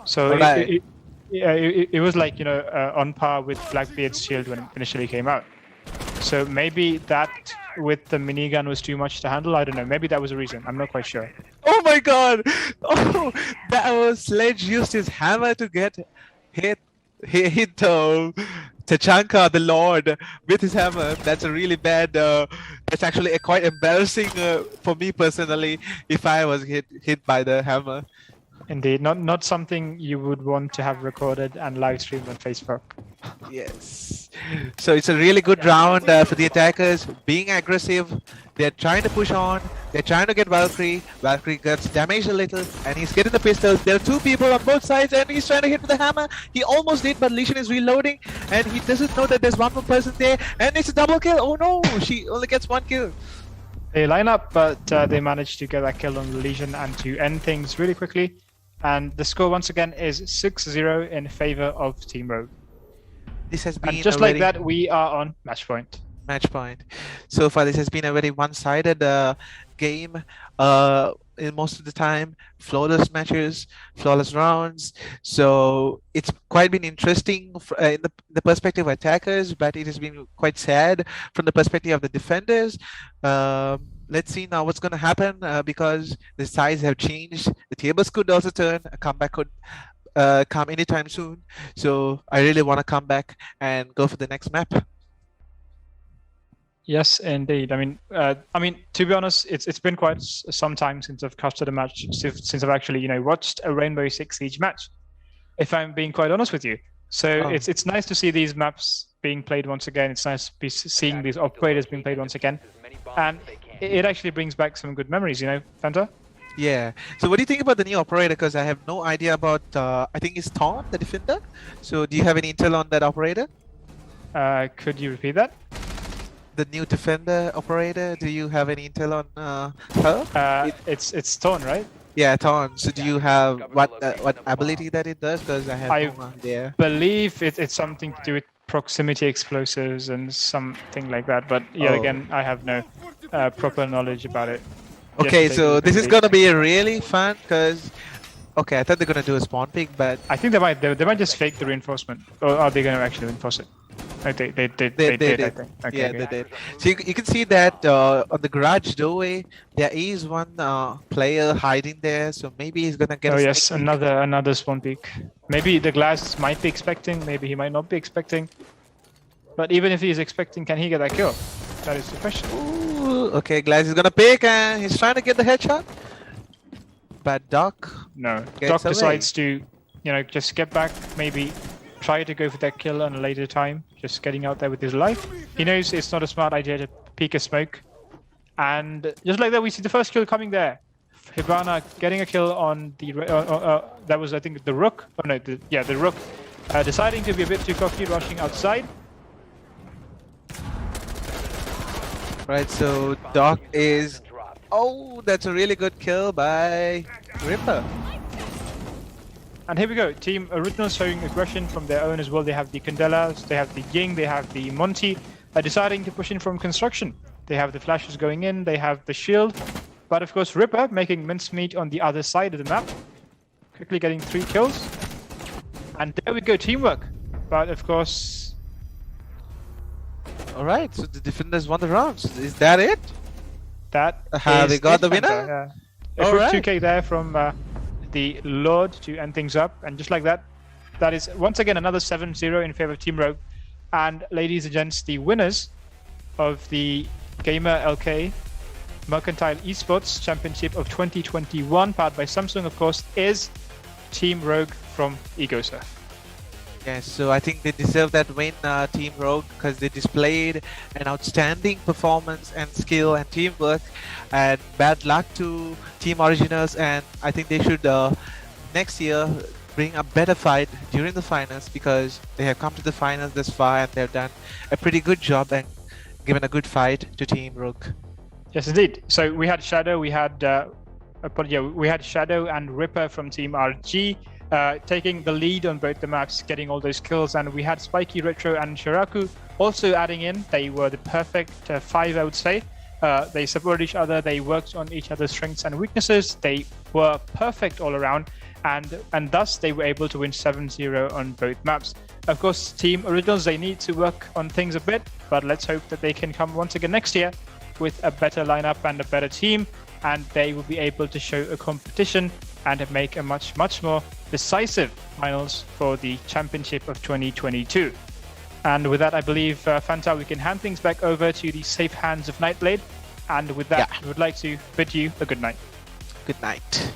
So Right. it was like, you know, on par with Blackbeard's shield when it initially came out. So maybe that with the minigun was too much to handle. I don't know. Maybe that was a reason. I'm not quite sure. Oh my God! Oh, that was Sledge used his hammer to get hit Tachanka, the Lord, with his hammer. That's a really bad. That's actually quite embarrassing for me personally if I was hit by the hammer. Indeed, not something you would want to have recorded and live streamed on Facebook. Yes. So it's a really good round for the attackers, being aggressive. They're trying to push on. They're trying to get Valkyrie. Valkyrie gets damaged a little, and he's getting the pistols. There are 2 people on both sides, and he's trying to hit with the hammer. He almost did, but Lesion is reloading, and he doesn't know that there's 1 more person there, and it's a double kill. Oh no, she only gets 1 kill. They line up, but they managed to get that kill on the Legion and to end things really quickly. And the score once again is 6-0 in favor of Team Rogue. This has been And just a like very that, we are on match point. match point. So far, this has been a very one-sided game. in most of the time, flawless matches, flawless rounds. So it's quite been interesting in the perspective of attackers, but it has been quite sad from the perspective of the defenders. Let's see now what's going to happen because the sides have changed. The tables could also turn. A comeback could come anytime soon. So I really want to come back and go for the next map. Yes, indeed. I mean, to be honest, it's been quite some time since I've casted a match, since I've actually, watched a Rainbow Six Siege match. If I'm being quite honest with you, so it's nice to see these maps being played once again. It's nice to be seeing these operators being played once again, and it actually brings back some good memories. Fanta. Yeah. So what do you think about the new operator? Because I have no idea about. I think it's Tom, the defender. So do you have any intel on that operator? Could you repeat that? The new defender operator. Do you have any intel on her? It's Torn, right? Yeah, Ton. So do you have what ability that it does? Because I have no idea. Believe it's something to do with proximity explosives and something like that. But again, I have no proper knowledge about it. Okay, so this is gonna be really fun because. Okay, I thought they're gonna do a spawn pick, but I think they might just fake the reinforcement, or are they gonna actually reinforce it? Like they did. They did. Okay, yeah, they did. So you can see that on the garage doorway there is one player hiding there. So maybe he's gonna get. Oh yes, another spawn peak. Maybe the glass might be expecting. Maybe he might not be expecting. But even if he is expecting, can he get that kill? That is the question. Ooh, okay, Glass is gonna pick and he's trying to get the headshot. But Doc. No, Doc decides to, just get back. Maybe try to go for that kill on a later time. Just getting out there with his life. He knows it's not a smart idea to peek a smoke. And just like that, we see the first kill coming there. Hibana getting a kill on the that was I think the Rook. Oh no, the Rook. Deciding to be a bit too cocky, rushing outside. Right, so Doc is. Oh, that's a really good kill by Ripper. And here we go. Team Original showing aggression from their own as well. They have the Candelas, they have the Ying, they have the Monty, deciding to push in from construction. They have the flashes going in, they have the shield. But of course, Ripper making mincemeat on the other side of the map. Quickly getting 3 kills. And there we go, teamwork. But of course... Alright, so the defenders won the rounds. Is that it? That they got the winner? Yeah. A quick 2k there from the Lord to end things up. And just like that, that is once again another 7-0 in favor of Team Rogue. And ladies and gents, the winners of the Gamer.LK Mercantile Esports Championship of 2021, powered by Samsung, of course, is Team Rogue from Egosurf. Yes, so I think they deserve that win, Team Rogue, because they displayed an outstanding performance and skill and teamwork. And bad luck to Team Originals, and I think they should next year bring a better fight during the finals, because they have come to the finals this far and they've done a pretty good job and given a good fight to Team Rogue. Yes, indeed. So we had Shadow, we had Shadow and Ripper from Team RG. Taking the lead on both the maps, getting all those kills, and we had Spiky, Retro, and Shiraku also adding in. They were the perfect 5, I would say. They supported each other, they worked on each other's strengths and weaknesses, they were perfect all around, and thus they were able to win 7-0 on both maps. Of course, Team Originals, they need to work on things a bit, but let's hope that they can come once again next year with a better lineup and a better team, and they will be able to show a competition and make a much more decisive finals for the championship of 2022. And with that, I believe, Fanta, we can hand things back over to the safe hands of Nightblade. And with that, I would like to bid you a good night. Good night.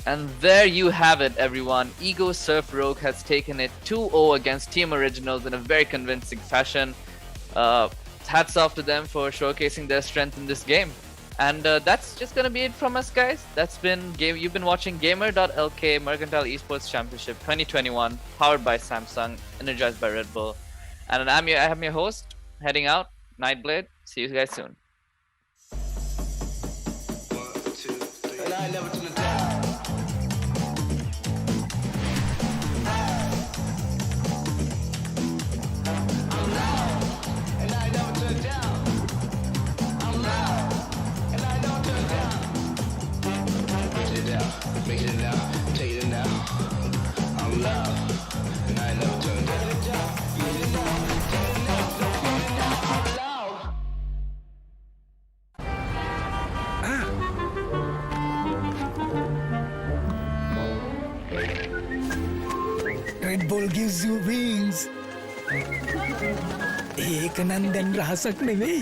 And there you have it, everyone. Egosurf Rogue has taken it 2-0 against Team Originals in a very convincing fashion. Hats off to them for showcasing their strength in this game. And that's just gonna be it from us, guys. That's been you've been watching Gamer.LK Mercantile Esports Championship 2021, powered by Samsung, energized by Red Bull. And I'm your host, heading out, Nightblade. See you guys soon. gives you wings. एक नंदन रासक नेवे